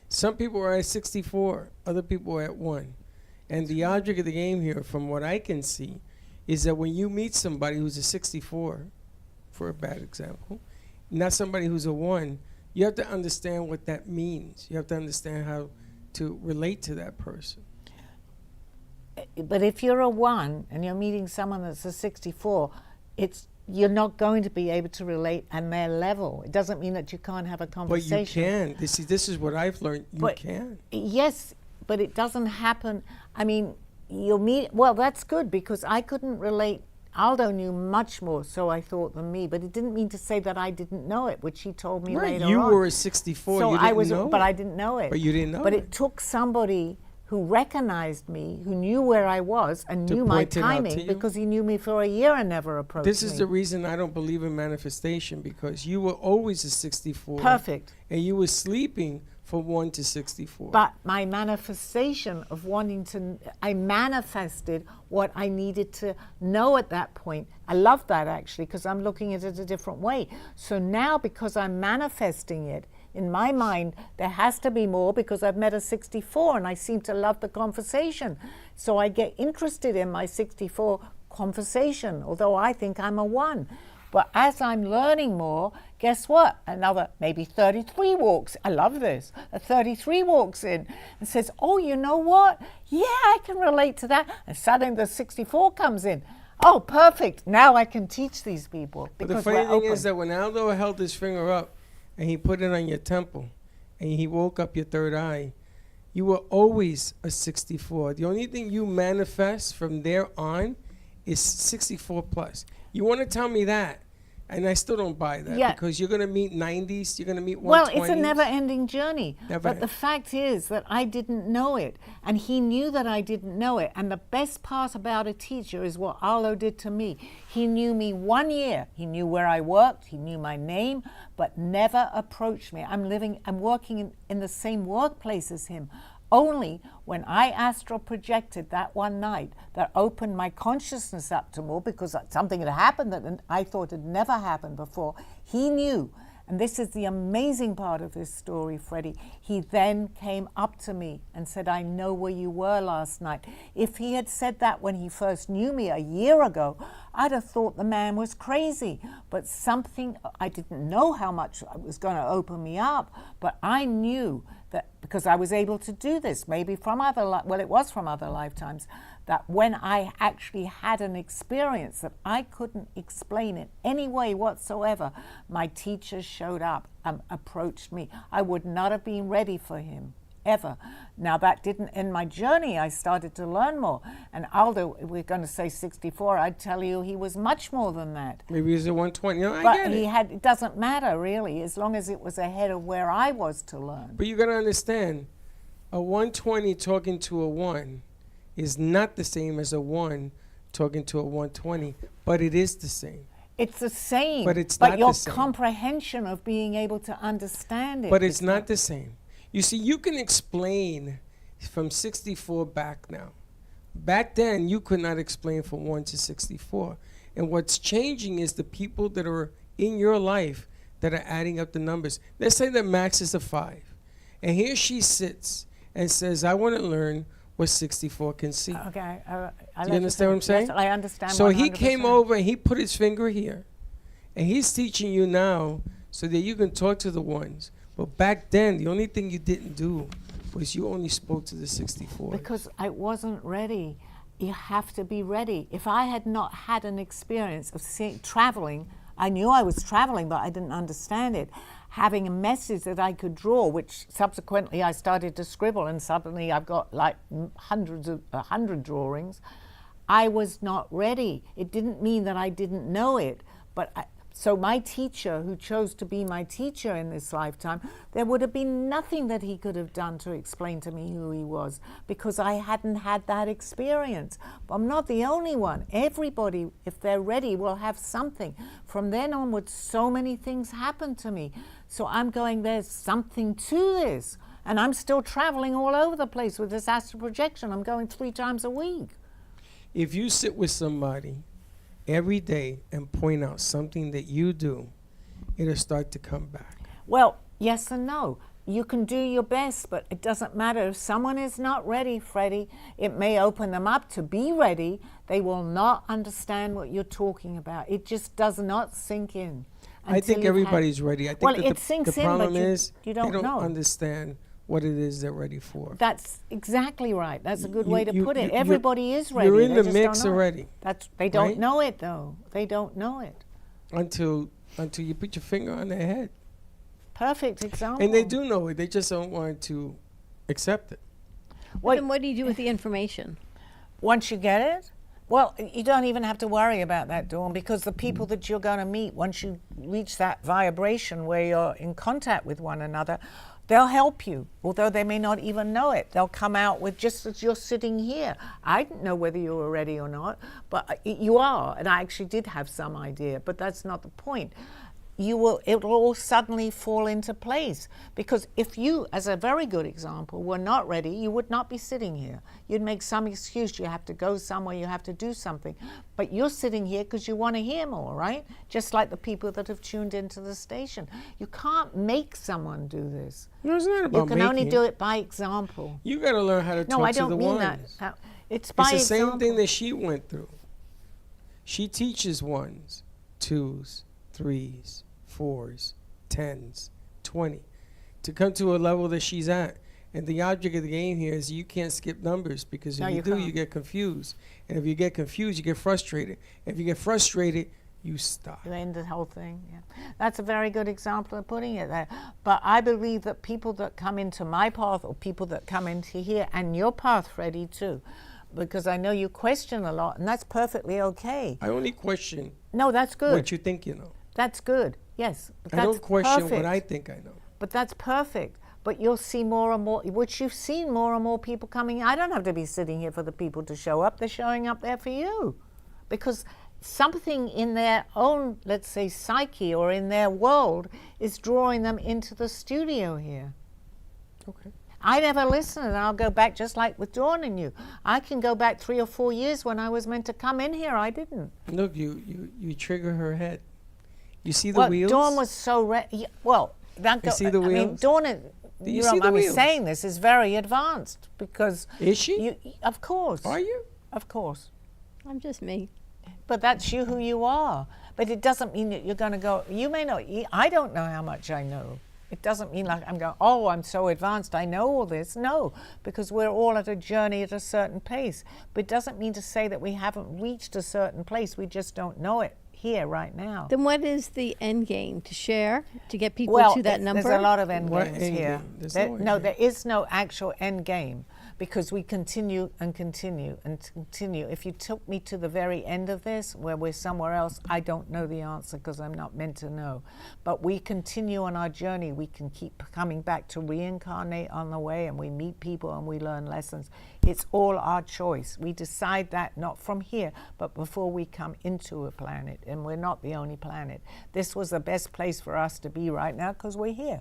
Some people are at 64, other people are at 1. And the object of the game here, from what I can see, is that when you meet somebody who's a 64, for a bad example, not somebody who's a 1, you have to understand what that means. You have to understand how to relate to that person. But if you're a 1 and you're meeting someone that's a 64, you're not going to be able to relate on their level. It doesn't mean that you can't have a conversation. But you can. This is what I've learned. You can. Yes, but it doesn't happen. I mean, you'll meet, well, that's good because I couldn't relate. Aldo knew much more, so I thought, than me, but it didn't mean to say that I didn't know it, which he told me later on. You were a 64, so you didn't know but it. I didn't know it. But you didn't know But it. it took somebody who recognized me, who knew where I was and To knew my point it out to timing you? because he knew me for a year and never approached me. This is the reason I don't believe in manifestation, because you were always a 64. Perfect. And you were sleeping from 1 to 64. But my manifestation of I manifested what I needed to know at that point. I love that actually, because I'm looking at it a different way. So now, because I'm manifesting it, in my mind, there has to be more because I've met a 64 and I seem to love the conversation. So I get interested in my 64 conversation, although I think I'm a 1. But as I'm learning more, guess what? Another maybe 33 walks. I love this. A 33 walks in and says, oh, you know what? Yeah, I can relate to that. And suddenly the 64 comes in. Oh, perfect. Now I can teach these people. But Because the funny we're thing open. is that when Aldo held his finger up and he put it on your temple and he woke up your third eye, you were always a 64. The only thing you manifest from there on is 64 plus. You want to tell me that? And I still don't buy that, because you're going to meet 90s, you're going to meet 120s. Well, it's a never-ending journey. Never But the fact is that I didn't know it, and he knew that I didn't know it. And the best part about a teacher is what Arlo did to me. He knew me 1 year. He knew where I worked. He knew my name, but never approached me. I'm working in the same workplace as him. Only when I astral projected that one night that opened my consciousness up to more, because something had happened that I thought had never happened before, he knew. And this is the amazing part of this story, Freddie. He then came up to me and said, I know where you were last night. If he had said that when he first knew me a year ago, I'd have thought the man was crazy. But something, I didn't know how much it was going to open me up, but I knew that because I was able to do this, maybe from it was from other lifetimes, that when I actually had an experience that I couldn't explain in any way whatsoever, my teacher showed up and approached me. I would not have been ready for him, ever. Now that didn't end my journey. I started to learn more. And Aldo, we're going to say 64, I'd tell you he was much more than that. Maybe he's a 120. You know, I But get he it. had, it doesn't matter really, as long as it was ahead of where I was to learn. But you got to understand, a 120 talking to a 1 is not the same as a 1 talking to a 120, but it is the same. It's the same. But it's but not your the same. comprehension of being able to understand it. But it's not the same. You see, you can explain from 64 back now. Back then, you could not explain from 1 to 64. And what's changing is the people that are in your life that are adding up the numbers. Let's say that Max is a 5. And here she sits and says, I want to learn what 64 can see. Okay. Do you understand what I'm saying? Yes, I understand. So he 100%. came over and he put his finger here. And he's teaching you now so that you can talk to the ones. But back then, the only thing you didn't do was you only spoke to the 64. Because I wasn't ready. You have to be ready. If I had not had an experience of traveling, I knew I was traveling, but I didn't understand it. Having a message that I could draw, which subsequently I started to scribble, and suddenly I've got like 100 drawings. I was not ready. It didn't mean that I didn't know it, but so my teacher, who chose to be my teacher in this lifetime, there would have been nothing that he could have done to explain to me who he was, because I hadn't had that experience. But I'm not the only one. Everybody, if they're ready, will have something. From then onwards, so many things happened to me. So I'm going, there's something to this. And I'm still traveling all over the place with this astral projection. I'm going 3 times a week. If you sit with somebody every day and point out something that you do, it'll start to come back. Well, yes and no. You can do your best, but it doesn't matter. If someone is not ready, Freddie, it may open them up to be ready. They will not understand what you're talking about. It just does not sink in. I think everybody's ready. I think Well, that it the sinks in, problem but is you don't they don't know. understand what it is they're ready for. That's exactly right. That's a good You- way to you- put it. you- Everybody is ready. You're in They the just mix don't know it. already. They don't right? know it, though. They don't know it. until you put your finger on their head. Perfect example. And they do know it. They just don't want to accept it. Well, Then what do you do with the information? once you get it, well, you don't even have to worry about that, Dawn, because the people that you're going to meet, once you reach that vibration where you're in contact with one another, they'll help you, although they may not even know it. They'll come out with, just as you're sitting here. I didn't know whether you were ready or not, but you are, and I actually did have some idea, but that's not the point. It will all suddenly fall into place, because if you, as a very good example, were not ready, you would not be sitting here. You'd make some excuse. You have to go somewhere, you have to do something, but you're sitting here because you want to hear more, right? Just like the people that have tuned into the station. You can't make someone do this. No, it's not about You can only making. do it by example. You got to learn how to No, talk I to don't the mean ones. that. It's by It's the example. same thing that she went through. She teaches 1s, 2s, 3s, 4s, 10s, 20 to come to a level that she's at. And the object of the game here is you can't skip numbers, because if No, you you do, can't. you get confused. And if you get confused, you get frustrated. If you get frustrated, you stop. You end the whole thing. Yeah. That's a very good example of putting it there. But I believe that people that come into my path, or people that come into here, and your path, Freddie, too, because I know you question a lot, and that's perfectly okay. I only question No, that's good. what you think you know. That's good. Yes. But I that's don't question perfect. what I think I know. But that's perfect. But you'll see more and more, which you've seen more and more people coming. I don't have to be sitting here for the people to show up. They're showing up there for you. Because something in their own, let's say, psyche or in their world is drawing them into the studio here. Okay. I never listen, and I'll go back just like with Dawn and you. I can go back 3 or 4 years when I was meant to come in here. I didn't. Look, you trigger her head. You see the wheels? Dawn was so that You see the I mean, wheels? Dawn, Do you you see don't the mind me wheels? saying this, is very advanced, because Is she? of course. Are you? Of course. I'm just me. But that's you who you are. But it doesn't mean that you're going to go, you may not, I don't know how much I know. It doesn't mean like I'm going, oh, I'm so advanced, I know all this. No, because we're all at a journey at a certain pace. But it doesn't mean to say that we haven't reached a certain place. We just don't know it here right now. Then what is the end game? To share? To get people to that number? There's a lot of end What games end here. game? There's There, no end no, game. there is no actual end game, because we continue and continue and continue. If you took me to the very end of this, where we're somewhere else, I don't know the answer because I'm not meant to know. But we continue on our journey. We can keep coming back to reincarnate on the way, and we meet people and we learn lessons. It's all our choice. We decide that not from here, but before we come into a planet, and we're not the only planet. This was the best place for us to be right now because we're here.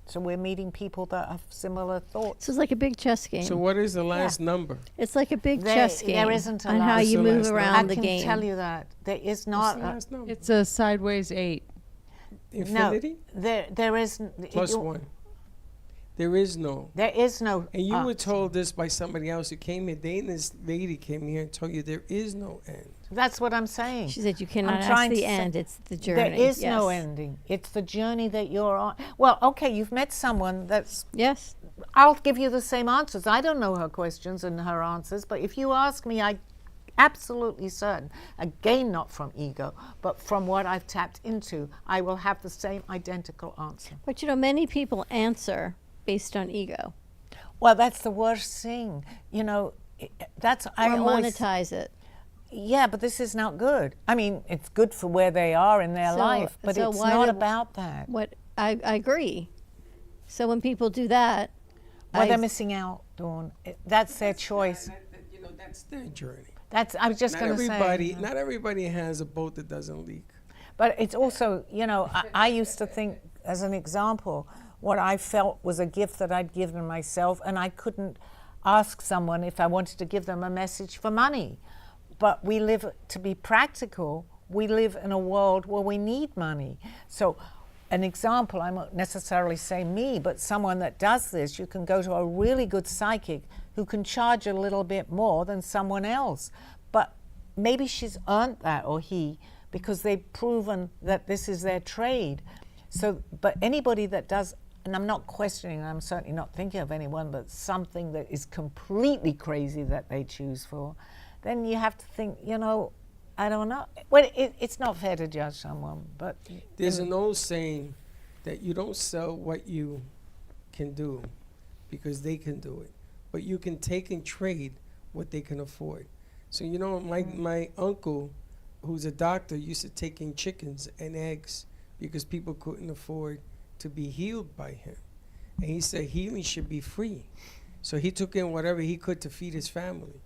So we're meeting people that have similar thoughts. So it's like a big chess game. So what is the last number? It's like a big chess game. There isn't a on how last- you What's the move last around number? the I game. can tell you that. There is What's not the last number? It's a sideways 8. Infinity? No, there is Plus 1. There is no. There is no. And you were told this by somebody else who came here. Dana's lady came here and told you there is no end. That's what I'm saying. She said you cannot ask trying the to say- end. It's the journey. There is no Yes. ending. It's the journey that you're on. Well, okay, you've met someone that's. Yes. I'll give you the same answers. I don't know her questions and her answers, but if you ask me, I absolutely certain, again, not from ego, but from what I've tapped into, I will have the same identical answer. But you know, many people answer based on ego. Well, that's the worst thing. You know, that's I Or always, monetize it. yeah, but this is not good. I mean, it's good for where they are in their So- life, but so it's why not do- about that. What I agree. So when people do that, Well, they're missing out, Dawn. That's their choice. You know, that's their journey. That's. I was just Not going to everybody, say. not everybody has a boat that doesn't leak. But it's also, you know, I used to think, as an example, what I felt was a gift that I'd given myself, and I couldn't ask someone if I wanted to give them a message for money. But we live, to be practical, we live in a world where we need money. So an example, I won't necessarily say me, but someone that does this, you can go to a really good psychic who can charge a little bit more than someone else. But maybe she's earned that, or he, because they've proven that this is their trade. So, but anybody that does, and I'm not questioning, I'm certainly not thinking of anyone, but something that is completely crazy that they choose for, then you have to think, you know, I don't know. Well, it's not fair to judge someone, but There's an old saying that you don't sell what you can do because they can do it, but you can take and trade what they can afford. So, you know, my uncle, who's a doctor, used to take in chickens and eggs because people couldn't afford to be healed by him. And he said healing should be free. So he took in whatever he could to feed his family.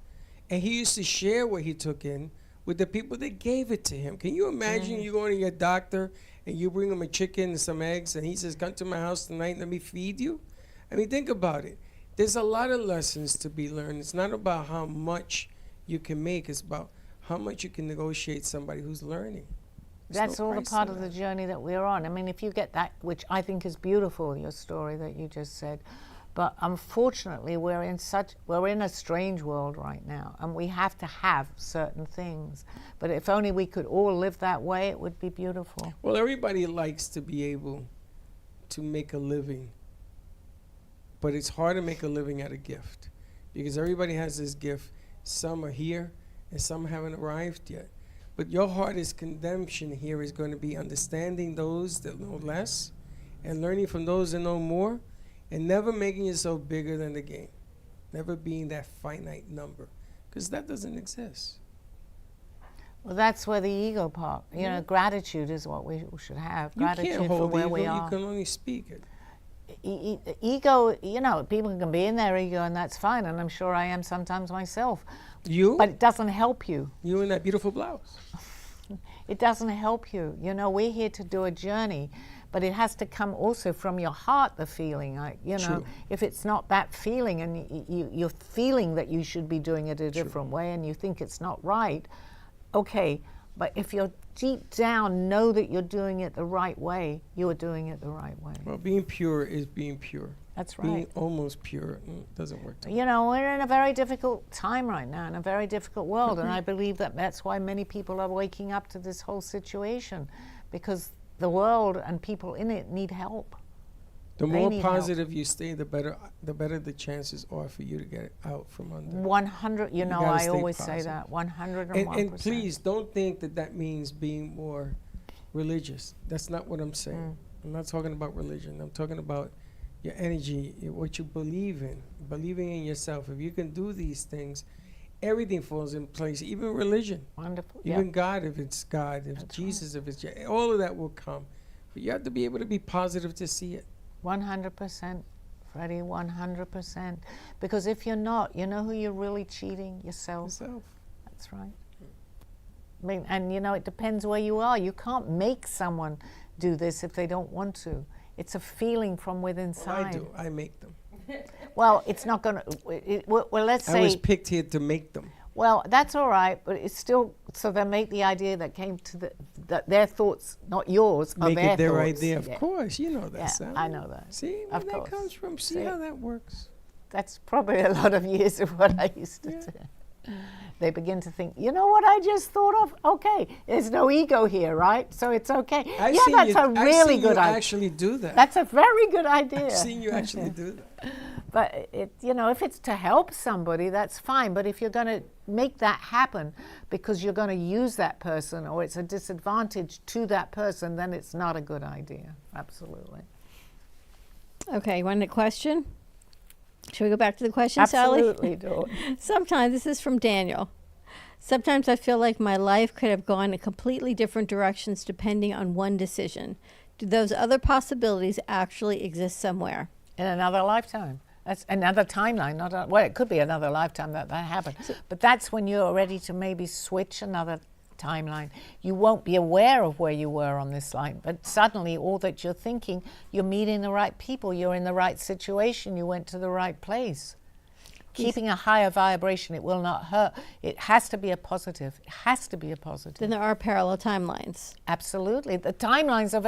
And he used to share what he took in with the people that gave it to him. Can you imagine you going to your doctor and you bring him a chicken and some eggs and he says, come to my house tonight and let me feed you? I mean, think about it. There's a lot of lessons to be learned. It's not about how much you can make. It's about how much you can negotiate somebody who's learning. There's that's no all the price part to of the that. journey that we're on. I mean, if you get that, which I think is beautiful, your story that you just said, but unfortunately we're in a strange world right now, and we have to have certain things. But if only we could all live that way, it would be beautiful. Well, everybody likes to be able to make a living, but it's hard to make a living at a gift because everybody has this gift. Some are here and some haven't arrived yet. But your hardest condemnation here is going to be understanding those that know less and learning from those that know more, and never making yourself bigger than the game. Never being that finite number, because that doesn't exist. Well, that's where the ego part, you know, gratitude is what we should have. You Gratitude can't for hold where ego, we you are. can only speak it. Ego, you know, people can be in their ego, and that's fine, and I'm sure I am sometimes myself. You? But it doesn't help you. You in that beautiful blouse. It doesn't help you. You know, we're here to do a journey, but it has to come also from your heart, the feeling. Like, you know, True. if it's not that feeling and you're feeling that you should be doing it a different way and you think it's not right, okay. But if you're deep down know that you're doing it the right way, you are doing it the right way. Well, being pure is being pure. That's Being right. almost pure doesn't work. Too. You know, we're in a very difficult time right now, in a very difficult world, and I believe that that's why many people are waking up to this whole situation, because the world and people in it need help. The They more need help. positive you stay, the better the chances are for you to get out from under. 100, you know, gotta I stay always say positive. that, 101%. And please don't think that means being more religious. That's not what I'm saying. I'm not talking about religion. I'm talking about your energy, what you believe in, believing in yourself. If you can do these things, everything falls in place, even religion. Wonderful. Even God, if it's God, if That's Jesus, if it's all of that will come. But you have to be able to be positive to see it. 100%, Freddie, 100%. Because if you're not, you know who you're really cheating? Yourself. Yourself. That's right. I mean, and you know, it depends where you are. You can't make someone do this if they don't want to. It's a feeling from within Well, inside. I do. I make them. Well, it's not going to, well, let's I was say, picked here to make them. well, that's all right, but it's still, so they make the idea that came to their thoughts, not yours, are Make their it their thoughts. idea. Of Yeah. course, you know that. Yeah, Sally. I know that. See Of where that course. comes from. See See? how that works. That's probably a lot of years of what I used to do. They begin to think, you know what I just thought of? Okay, there's no ego here, right? So it's okay. I've yeah, seen that's you, a really good you idea. actually do that. That's a very good idea. I've seen you actually do that. But it, you know, if it's to help somebody, that's fine. But if you're going to make that happen because you're going to use that person or it's a disadvantage to that person, then it's not a good idea. Absolutely. Okay, you want a question? Should we go back to the question, Sally? Absolutely, Dawn. Sometimes, this is from Daniel. Sometimes I feel like my life could have gone in completely different directions depending on one decision. Do those other possibilities actually exist somewhere? In another lifetime. That's another timeline. Not a, well, it could be another lifetime that happened. But that's when you're ready to maybe switch another timeline. You won't be aware of where you were on this line, but suddenly all that you're thinking, you're meeting the right people, you're in the right situation, you went to the right place. Keeping a higher vibration, it will not hurt. It has to be a positive. It has to be a positive. Then there are parallel timelines. Absolutely. The timelines are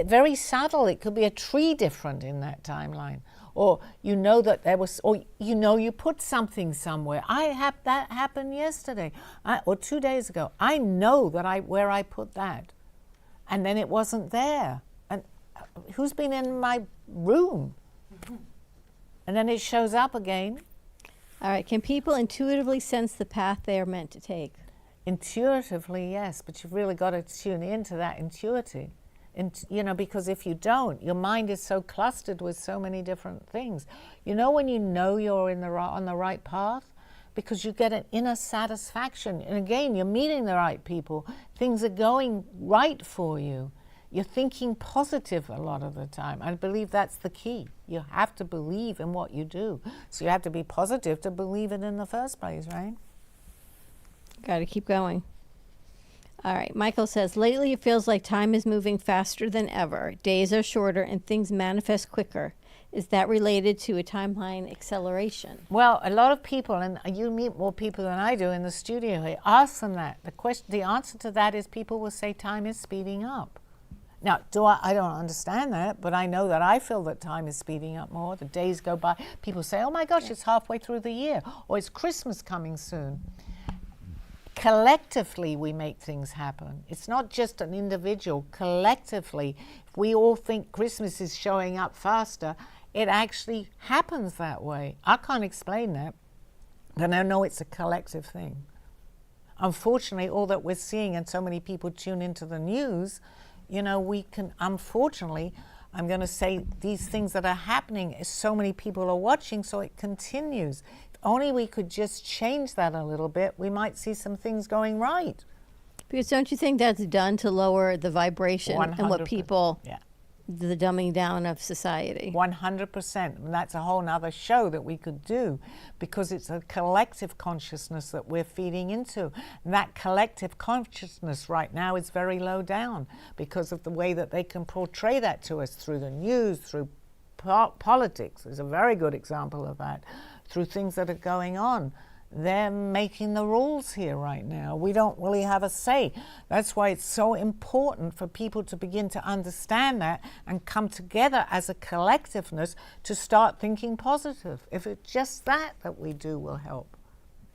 very subtle. It could be a tree different in that timeline. Or you know that there was, or you know you put something somewhere. I had that happen yesterday, or 2 days ago. I know that where I put that, and then it wasn't there. And who's been in my room? And then it shows up again. All right, can people intuitively sense the path they are meant to take? Intuitively, yes, but you've really got to tune into that intuitively. You know, because if you don't, your mind is so clustered with so many different things. You know when you know you're on the right path? Because you get an inner satisfaction. And again, you're meeting the right people. Things are going right for you. You're thinking positive a lot of the time. I believe that's the key. You have to believe in what you do. So you have to be positive to believe it in the first place, right? Got to keep going. All right, Michael says, lately it feels like time is moving faster than ever. Days are shorter and things manifest quicker. Is that related to a timeline acceleration? Well, a lot of people, and you meet more people than I do in the studio here, ask them that. The answer to that is people will say time is speeding up. Now, I don't understand that, but I know that I feel that time is speeding up more. The days go by. People say, oh my gosh, it's halfway through the year, or it's Christmas coming soon. Collectively, we make things happen. It's not just an individual. Collectively, if we all think Christmas is showing up faster, it actually happens that way. I can't explain that, but I know it's a collective thing. Unfortunately, all that we're seeing, and so many people tune into the news, you know, we can, unfortunately, I'm going to say these things that are happening, so many people are watching, so it continues. If only we could just change that a little bit, we might see some things going right. Because don't you think that's done to lower the vibration and what 100%. people, Yeah. the dumbing down of society? 100%. And that's a whole nother show that we could do, because it's a collective consciousness that we're feeding into. And that collective consciousness right now is very low down because of the way that they can portray that to us through the news, through politics is a very good example of that, through things that are going on. They're making the rules here right now. We don't really have a say. That's why it's so important for people to begin to understand that and come together as a collectiveness to start thinking positive. If it's just that we do will help.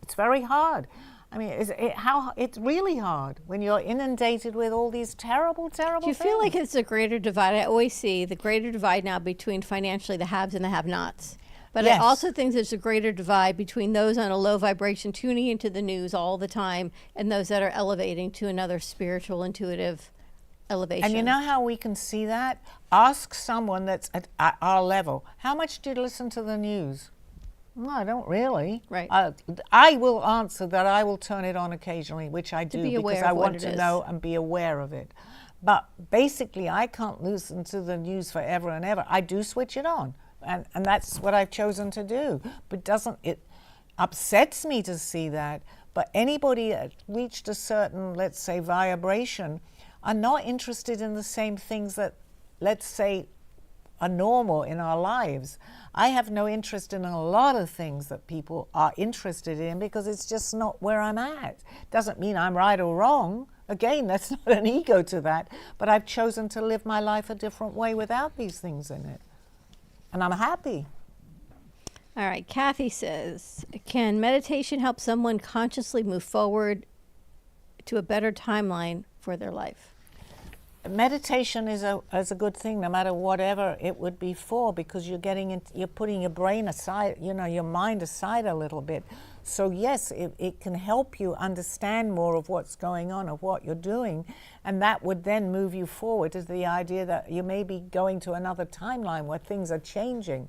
It's very hard. I mean, it's really hard when you're inundated with all these terrible, terrible Do you things. feel like it's a greater divide? I always see the greater divide now between financially the haves and the have-nots. But Yes. I also think there's a greater divide between those on a low vibration tuning into the news all the time and those that are elevating to another spiritual, intuitive elevation. And you know how we can see that? Ask someone that's at our level, how much do you listen to the news? No, I don't really. Right. I will answer that I will turn it on occasionally, which I do be aware because I of what want it to is. know and be aware of it. But basically, I can't listen to the news forever and ever. I do switch it on, and that's what I've chosen to do. But it upsets me to see that. But anybody that reached a certain, let's say, vibration are not interested in the same things that, let's say, are normal in our lives. I have no interest in a lot of things that people are interested in because it's just not where I'm at. Doesn't mean I'm right or wrong. Again, that's not an ego to that, but I've chosen to live my life a different way without these things in it. And I'm happy. All right, Kathy says, can meditation help someone consciously move forward to a better timeline for their life? Meditation is a good thing, no matter whatever it would be for, because you're putting your brain aside, your mind aside a little bit. So yes, it can help you understand more of what's going on, of what you're doing, and that would then move you forward to the idea that you may be going to another timeline where things are changing.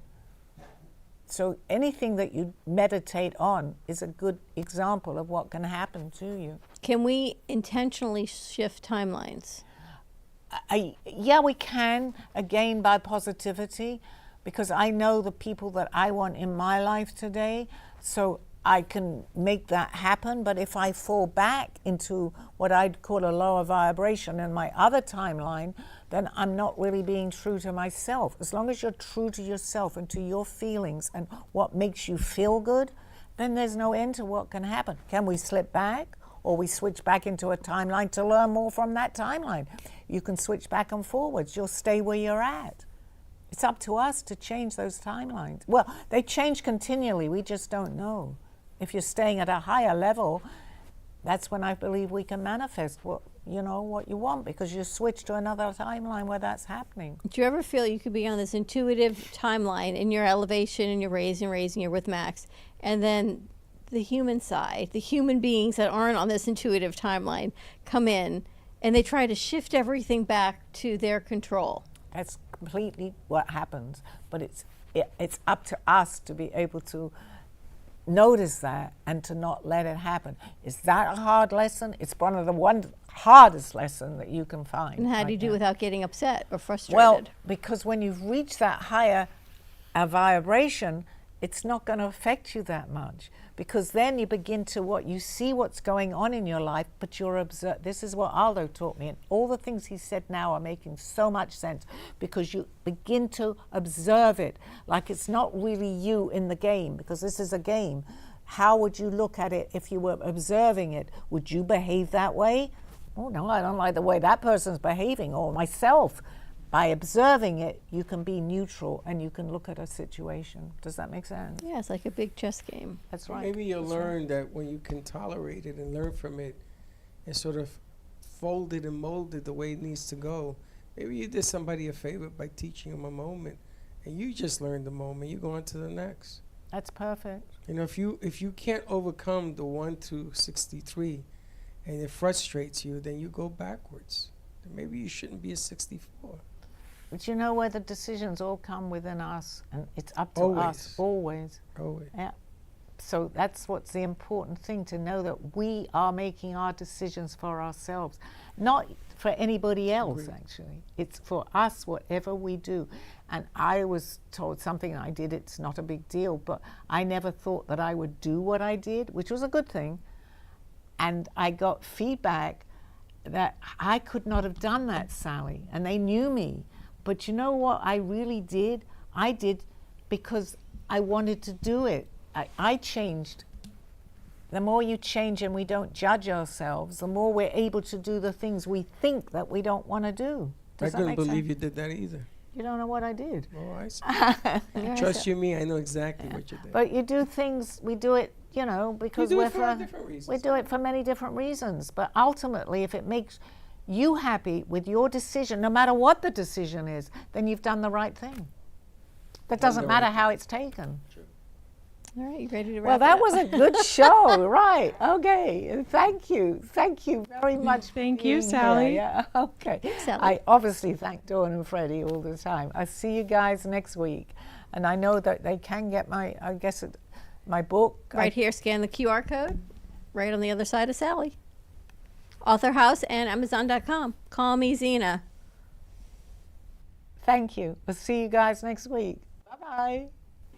So anything that you meditate on is a good example of what can happen to you. Can we intentionally shift timelines? Yeah, we can, again, by positivity, because I know the people that I want in my life today, so I can make that happen. But if I fall back into what I'd call a lower vibration in my other timeline, then I'm not really being true to myself. As long as you're true to yourself and to your feelings and what makes you feel good, then there's no end to what can happen. Can we slip back? Or we switch back into a timeline to learn more from that timeline. You can switch back and forwards. You'll stay where you're at. It's up to us to change those timelines. Well, they change continually. We just don't know. If you're staying at a higher level, that's when I believe we can manifest what you want, because you switch to another timeline where that's happening. Do you ever feel you could be on this intuitive timeline in your elevation and you're raising, you're with Max, and then the human side, the human beings that aren't on this intuitive timeline come in and they try to shift everything back to their control? That's completely what happens. But it's up to us to be able to notice that and to not let it happen. Is that a hard lesson? It's one of the hardest lesson that you can find. And how do you do now. without getting upset or frustrated? Well, because when you've reached that higher vibration, it's not going to affect you that much, because then you begin to you see what's going on in your life, but you're this is what Aldo taught me, and all the things he said now are making so much sense, because you begin to observe it like it's not really you in the game, because this is a game. How would you look at it if you were observing it? Would you behave that way? Oh no, I don't like the way that person's behaving, or myself. By observing it, you can be neutral and you can look at a situation. Does that make sense? Yeah, it's like a big chess game. That's right. Maybe you'll learn that when you can tolerate it and learn from it and sort of fold it and mold it the way it needs to go, maybe you did somebody a favor by teaching them a moment and you just learned the moment, you go on to the next. That's perfect. If you can't overcome the 1 to 63 and it frustrates you, then you go backwards. Then maybe you shouldn't be a 64. But you know where the decisions all come within us, and it's up to us, always. Always. Yeah. So that's what's the important thing, to know that we are making our decisions for ourselves, not for anybody else, actually. It's for us, whatever we do. And I was told something I did, it's not a big deal, but I never thought that I would do what I did, which was a good thing. And I got feedback that I could not have done that, Sally, and they knew me. But you know what I really did? I did because I wanted to do it. I changed. The more you change and we don't judge ourselves, the more we're able to do the things we think that we don't want to do. Does I couldn't believe you did that either. You don't know what I did. Oh, I see. Trust you me, I know exactly what you did. But you do things, we do it you know, because do we're it for different reasons. we do it for many different reasons. But ultimately, if it makes you happy with your decision, no matter what the decision is, then you've done the right thing. That doesn't matter how it's taken. All right, you ready to Well, wrap that it up? was a good show, right? Okay, thank you very much. for Thank you, being here. Sally. Yeah, okay. Sally. I obviously thank Dawn and Freddie all the time. I see you guys next week, and I know that they can get my book Right here, scan the QR code. Right on the other side of Sally. Author House and Amazon.com. Call Me Zena. Thank you. We'll see you guys next week. Bye-bye.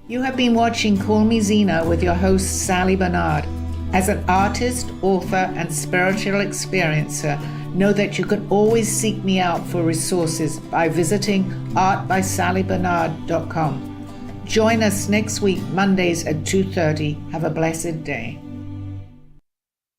You have been watching Call Me Zena with your host, Sally Barnard. As an artist, author, and spiritual experiencer, know that you can always seek me out for resources by visiting artbysallybarnard.com. Join us next week, Mondays at 2:30. Have a blessed day.